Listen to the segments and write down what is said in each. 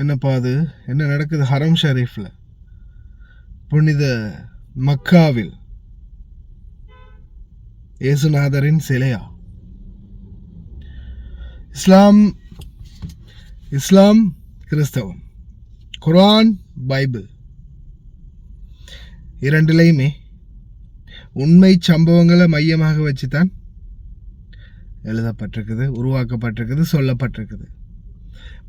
என்னப்பா அது என்ன நடக்குது? ஹரம் ஷரீஃபில், புனித மக்காவில் இயேசுநாதரின் சிலையா? இஸ்லாம் கிறிஸ்தவம், குர்ஆன், பைபிள் இரண்டிலையுமே உண்மை சம்பவங்களை மையமாக வச்சுதான் எழுதப்பட்டிருக்குது, உருவாக்கப்பட்டிருக்குது, சொல்லப்பட்டிருக்குது.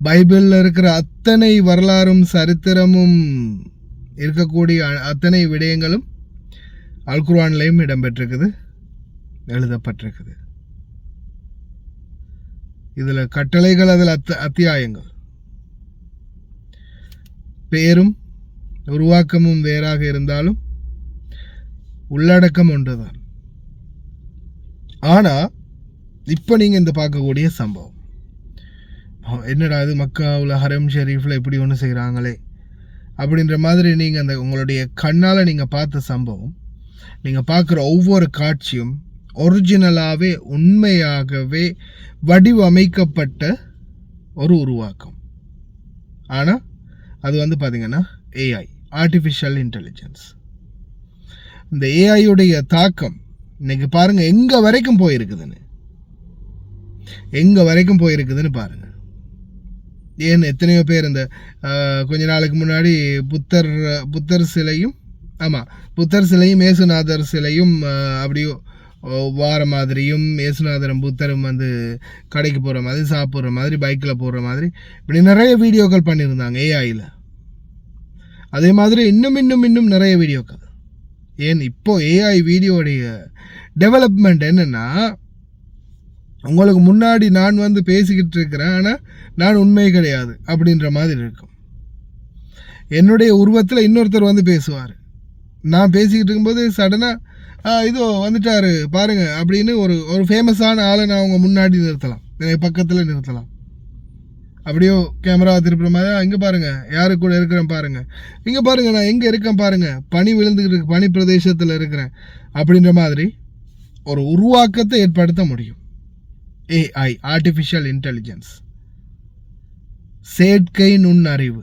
பைபிளில் இருக்கிற அத்தனை வரலாறும் சரித்திரமும் இருக்கக்கூடிய அத்தனை விடயங்களும் அல் குர்ஆன்லையும் இடம்பெற்றிருக்குது, எழுதப்பட்டிருக்குது. இதில் கட்டளைகள், அதில் அத்தியாயங்கள், பேரும் உருவாக்கமும் வேறாக இருந்தாலும் உள்ளடக்கம் ஒன்றுதான். ஆனால் இப்போ நீங்கள் இந்த பார்க்கக்கூடிய சம்பவம் என்னடா இது, மக்காவில் ஹரம் ஷரீஃபில் இப்படி ஒன்று செய்கிறாங்களே அப்படின்ற மாதிரி நீங்கள் அந்த உங்களுடைய கண்ணால் நீங்கள் பார்த்த சம்பவம், நீங்கள் பார்க்குற ஒவ்வொரு காட்சியும் ஒரிஜினலாகவே உண்மையாகவே வடிவமைக்கப்பட்ட ஒரு உருவாக்கம். ஆனால் அது வந்து பார்த்திங்கன்னா ஏஐ, ஆர்டிஃபிஷியல் இன்டெலிஜென்ஸ். இந்த ஏஐயுடைய தாக்கம் இன்னைக்கு பாருங்கள் எங்கே வரைக்கும் போயிருக்குதுன்னு பாருங்கள். ஏன் எத்தனையோ பேர் இந்த கொஞ்ச நாளுக்கு முன்னாடி புத்தர் சிலையும் இயேசுநாதர் சிலையும் அப்படியோ வார மாதிரியும், இயேசுநாதரும் புத்தரும் வந்து கடைக்கு போகிற மாதிரி, சாப்பிட்ற மாதிரி, பைக்கில் போடுற மாதிரி இப்படி நிறைய வீடியோக்கள் பண்ணியிருந்தாங்க ஏஐயில். அதே மாதிரி இன்னும் நிறைய வீடியோக்கள். ஏன் இப்போ ஏஐ வீடியோடைய டெவலப்மெண்ட் என்னென்னா, உங்களுக்கு முன்னாடி நான் வந்து பேசிக்கிட்டு இருக்கிறேன், ஆனால் நான் உண்மை கிடையாது அப்படின்ற மாதிரி இருக்கும். என்னுடைய உருவத்தில் இன்னொருத்தர் வந்து பேசுவார், நான் பேசிக்கிட்டு இருக்கும்போது சடனாக இதோ வந்துட்டாரு பாருங்க அப்படின்னு ஒரு ஃபேமஸான ஆளை நான் அவங்க முன்னாடி நிறுத்தலாம், பக்கத்தில் நிறுத்தலாம். அப்படியோ கேமரா திருப்புற மாதிரி, இங்கே பாருங்கள் யாரு கூட இருக்கிறேன் பாருங்கள், இங்கே பாருங்கள் நான் எங்கே இருக்கேன் பாருங்கள், பனி விழுந்துக்கிட்டு இருக்கு, பனி பிரதேசத்தில் இருக்கிறேன் அப்படின்ற மாதிரி ஒரு உருவாக்கத்தை ஏற்படுத்த முடியும். ஏஐ, ஆர்டிஃபிஷியல் இன்டெலிஜென்ஸ், செயற்கை நுண்ணறிவு.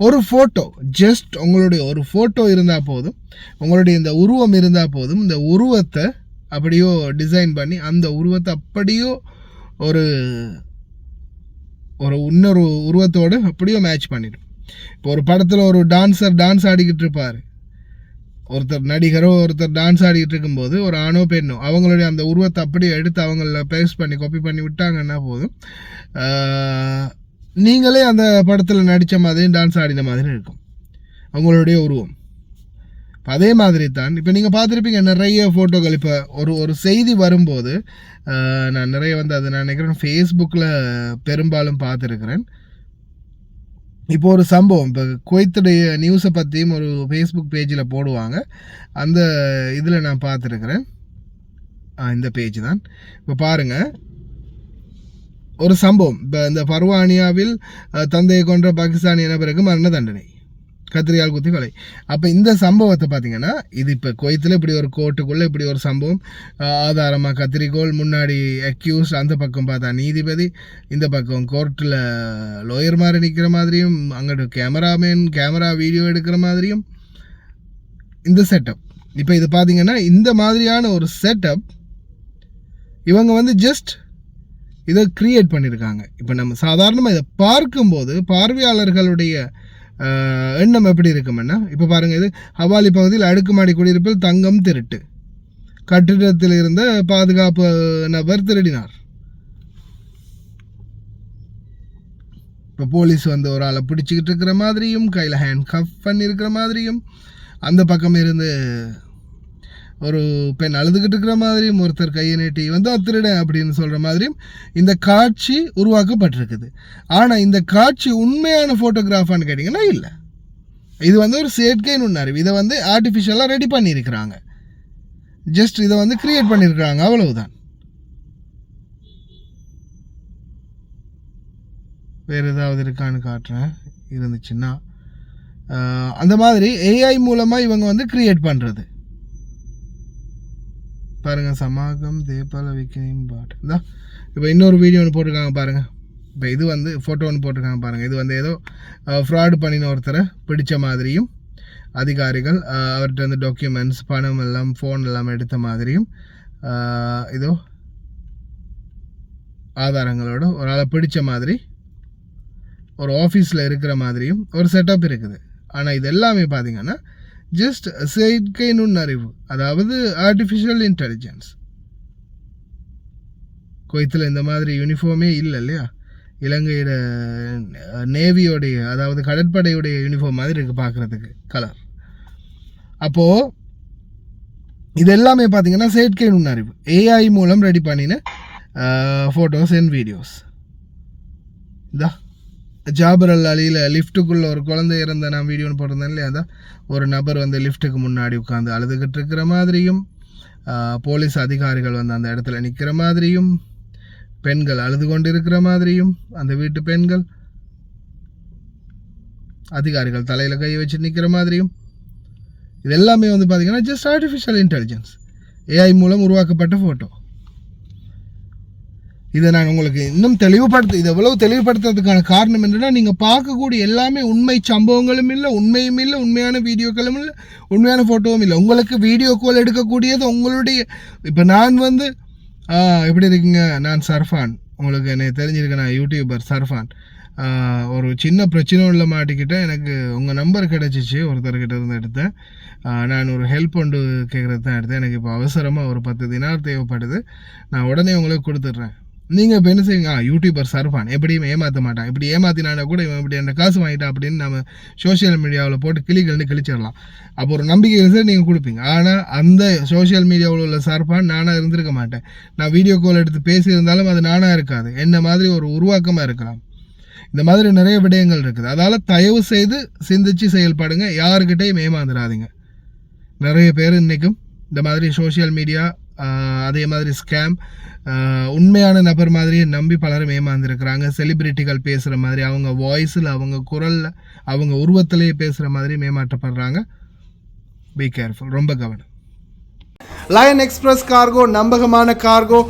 ஒரு ஃபோட்டோ, ஜஸ்ட் உங்களுடைய ஒரு ஃபோட்டோ இருந்தால் போதும், உங்களுடைய இந்த உருவம் இருந்தால் போதும், இந்த உருவத்தை அப்படியோ டிசைன் பண்ணி அந்த உருவத்தை அப்படியோ ஒரு இன்னொரு உருவத்தோடு அப்படியோ மேட்ச் பண்ணிடும். இப்போ ஒரு படத்தில் ஒரு டான்ஸர் டான்ஸ் ஆடிக்கிட்டு இருப்பார், ஒருத்தர் நடிகரோ ஒருத்தர் டான்ஸ் ஆடிக்கிட்டு இருக்கும்போது ஒரு ஆணோ பெண்ணோ அவங்களுடைய அந்த உருவத்தை அப்படியே எடுத்து அவங்கள பேஸ்ட் பண்ணி காப்பி பண்ணி விட்டாங்கன்னா போதும், நீங்களே அந்த படத்தில் நடித்த மாதிரியும் டான்ஸ் ஆடின மாதிரி இருக்கும் அவங்களுடைய உருவம். அதே மாதிரி தான் இப்போ நீங்கள் பார்த்துருப்பீங்க நிறைய ஃபோட்டோக்கள். இப்போ ஒரு செய்தி வரும்போது நான் நிறைய வந்து அது நான் நினைக்கிறேன் ஃபேஸ்புக்கில் பெரும்பாலும் பார்த்துருக்கிறேன். இப்போ ஒரு சம்பவம், இப்போ குவைத்துடைய நியூஸை பற்றியும் ஒரு ஃபேஸ்புக் பேஜில் போடுவாங்க, அந்த இதில் நான் பார்த்துருக்குறேன். இந்த பேஜ் தான். இப்போ பாருங்கள், ஒரு சம்பவம், இப்போ இந்த பர்வானியாவில் தந்தையை கொன்ற பாகிஸ்தானிய நபருக்கு மரண தண்டனை, கத்திரியால் குத்தி கொலை. அப்போ இந்த சம்பவத்தை பார்த்தீங்கன்னா, இது இப்போ குவைத்தில் இப்படி ஒரு கோர்ட்டுக்குள்ளே இப்படி ஒரு சம்பவம், ஆதாரமாக கத்திரிக்கோள், முன்னாடி அக்யூஸ், அந்த பக்கம் பார்த்தா நீதிபதி, இந்த பக்கம் கோர்ட்டில் லோயர் மாதிரி நிற்கிற மாதிரியும், அங்கிட்டு கேமரா வீடியோ எடுக்கிற மாதிரியும் இந்த செட்டப். இப்போ இது பார்த்தீங்கன்னா இந்த மாதிரியான ஒரு செட்டப் இவங்க வந்து ஜஸ்ட் இதை கிரியேட் பண்ணியிருக்காங்க. இப்போ நம்ம சாதாரணமாக இதை பார்க்கும்போது பார்வையாளர்களுடைய எண்ணம் எப்படி இருக்குமென்னா, இப்போ பாருங்கள், இது ஹவாலி பகுதியில் அடுக்குமாடி குடியிருப்பில் தங்கம் திருட்டு, கட்டிடத்தில் இருந்த பாதுகாப்பு நபர் திருடினார். இப்போ போலீஸ் வந்து ஒரு ஆளை பிடிச்சிக்கிட்டு இருக்கிற மாதிரியும், கையில் ஹேண்ட் கஃப் பண்ணியிருக்கிற மாதிரியும், அந்த பக்கம் இருந்து ஒரு பெண் அழுதுகிட்டு இருக்கிற மாதிரியும், ஒருத்தர் கையை நீட்டி வந்து திருடன் அப்படின்னு சொல்கிற மாதிரியும் இந்த காட்சி உருவாக்கப்பட்டிருக்குது. ஆனால் இந்த காட்சி உண்மையான ஃபோட்டோகிராஃபான்னு கேட்டிங்கன்னா இல்லை, இது வந்து ஒரு செயற்கை நுண்ணறிவு. இதை வந்து ஆர்டிஃபிஷியலாக ரெடி பண்ணியிருக்கிறாங்க, ஜஸ்ட் இதை வந்து கிரியேட் பண்ணியிருக்கிறாங்க, அவ்வளவுதான். வேறு ஏதாவது இருக்கான்னு காட்டுறேன், இருந்துச்சுன்னா. அந்த மாதிரி ஏஐ மூலமாக இவங்க வந்து கிரியேட் பண்ணுறது. பாருங்கள், சமாகம் தேபால விக்கினியும் பாட்டு தான். இப்போ இன்னொரு வீடியோ ஒன்று போட்டிருக்காங்க பாருங்கள். இப்போ இது வந்து ஃபோட்டோ ஒன்று போட்டிருக்காங்க பாருங்கள். இது வந்து ஏதோ ஃப்ராடு பண்ணின ஒருத்தரை பிடிச்ச மாதிரியும் அதிகாரிகள் அவர்கிட்ட வந்து டாக்குமெண்ட்ஸ் பணம் எல்லாம் ஃபோன் எல்லாம் எடுத்த மாதிரியும் இதோ ஆதாரங்களோட ஒரு ஆளை பிடிச்ச மாதிரி ஒரு ஆஃபீஸில் இருக்கிற மாதிரியும் ஒரு செட்டப் இருக்குது. ஆனால் இது எல்லாமே பார்த்தீங்கன்னா ஜஸ்ட் செயற்கை நுண்ணறிவு, அதாவது ஆர்டிஃபிஷியல் இன்டெலிஜென்ஸ். குவைத்தில் இந்த மாதிரி யூனிஃபார்மே இல்லை இல்லையா? இலங்கையோட நேவியோடைய அதாவது கடற்படையுடைய யூனிஃபார்ம் மாதிரி இருக்குது பார்க்குறதுக்கு கலர். அப்போது இது எல்லாமே பார்த்தீங்கன்னா செயற்கை நுண்ணறிவு, ஏஐ மூலம் ரெடி பண்ணின ஃபோட்டோஸ் அண்ட் வீடியோஸ். இதா ஜாபர் அல் அலியில் லிஃப்ட்டுக்குள்ளே ஒரு குழந்தை இறந்த நான் வீடியோன்னு போட்டிருந்தேன் இல்லையா? அதான் ஒரு நபர் வந்து லிஃப்ட்டுக்கு முன்னாடி உட்காந்து அழுதுகிட்டு இருக்கிற மாதிரியும், போலீஸ் அதிகாரிகள் வந்து அந்த இடத்துல நிற்கிற மாதிரியும், பெண்கள் அழுது கொண்டு இருக்கிற மாதிரியும், அந்த வீட்டு பெண்கள் அதிகாரிகள் தலையில் கை வச்சு நிற்கிற மாதிரியும், இது எல்லாமே வந்து பார்த்திங்கன்னா ஜஸ்ட் ஆர்டிஃபிஷியல் இன்டெலிஜென்ஸ், ஏஐ மூலம் உருவாக்கப்பட்ட ஃபோட்டோ. இதை நான் உங்களுக்கு இன்னும் இது எவ்வளவு தெளிவுபடுத்துறதுக்கான காரணம் என்னென்னா, நீங்கள் பார்க்கக்கூடிய எல்லாமே உண்மை சம்பவங்களும் இல்லை, உண்மையும் இல்லை, உண்மையான வீடியோக்களும் இல்லை, உண்மையான ஃபோட்டோவும் இல்லை. உங்களுக்கு வீடியோ கால் எடுக்கக்கூடியது உங்களுடைய, இப்போ நான் வந்து எப்படி இருக்கீங்க, நான் சர்ஃபான், உங்களுக்கு என்னை தெரிஞ்சிருக்கேன், நான் யூடியூபர் சர்ஃபான். ஒரு சின்ன பிரச்சனை உள்ள மாட்டிக்கிட்டேன், எனக்கு உங்கள் நம்பர் கிடச்சிச்சு, ஒருத்தர்கிட்ட இருந்து எடுத்தேன். நான் ஒரு ஹெல்ப் ஒன்று கேட்குறது தான் எடுத்தேன். எனக்கு இப்போ அவசரமாக ஒரு 10 தினார் தேவைப்படுது, நான் உடனே உங்களுக்கு கொடுத்துட்றேன். நீங்கள் இப்போ என்ன செய்யுங்க, யூடியூபர் சர்ஃபான் எப்படியும் ஏமாற்ற மாட்டான், இப்படி ஏமாற்றினானா கூட இவன் இப்படி என்ன காசு வாங்கிட்டான் அப்படின்னு நம்ம சோஷியல் மீடியாவில் போட்டு கிழிச்சிடலாம். அப்போ ஒரு நம்பிக்கை சார் நீங்கள் கொடுப்பீங்க. ஆனால் அந்த சோஷியல் மீடியாவில் உள்ள சர்ஃபான் நானாக இருந்திருக்க மாட்டேன். நான் வீடியோ கால் எடுத்து பேசியிருந்தாலும் அது நானாக இருக்காது, என்ன மாதிரி ஒரு உருவாக்கமாக இருக்கலாம். இந்த மாதிரி நிறைய விடயங்கள் இருக்குது. அதால் தயவு செய்து சிந்திச்சு செயல்படுங்க, யாருக்கிட்டையும் ஏமாந்துடாதீங்க. நிறைய பேர் இன்றைக்கும் இந்த மாதிரி சோஷியல் மீடியா அதே மாதிரி ஸ்கேம் உண்மையான நபர் மாதிரியே நம்பி பலரும் ஏமாந்துருக்கிறாங்க. செலிபிரிட்டிகள் பேசுகிற மாதிரி, அவங்க வாய்ஸில், அவங்க குரலில், அவங்க உருவத்திலேயே பேசுகிற மாதிரி ஏமாற்றப்படுறாங்க. பி கேர்ஃபுல், ரொம்ப கவனம். லயன் எக்ஸ்பிரஸ் கார்கோ நம்பகமான கார்கோ.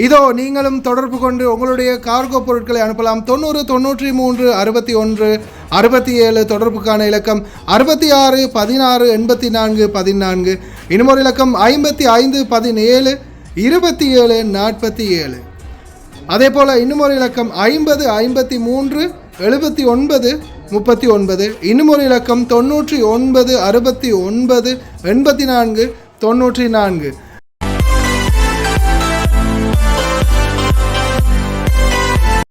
இதோ நீங்களும் தொடர்பு கொண்டு உங்களுடைய கார்கோ பொருட்களை அனுப்பலாம். 90 93 61 67 தொடர்புக்கான இலக்கம் 66 16 84 14. இன்னும் ஒரு இலக்கம் 55 17 27 47. அதே போல் இன்னும் ஒரு இலக்கம் 50 53 79 39. இன்னும் ஒரு இலக்கம் 99 69 84 94.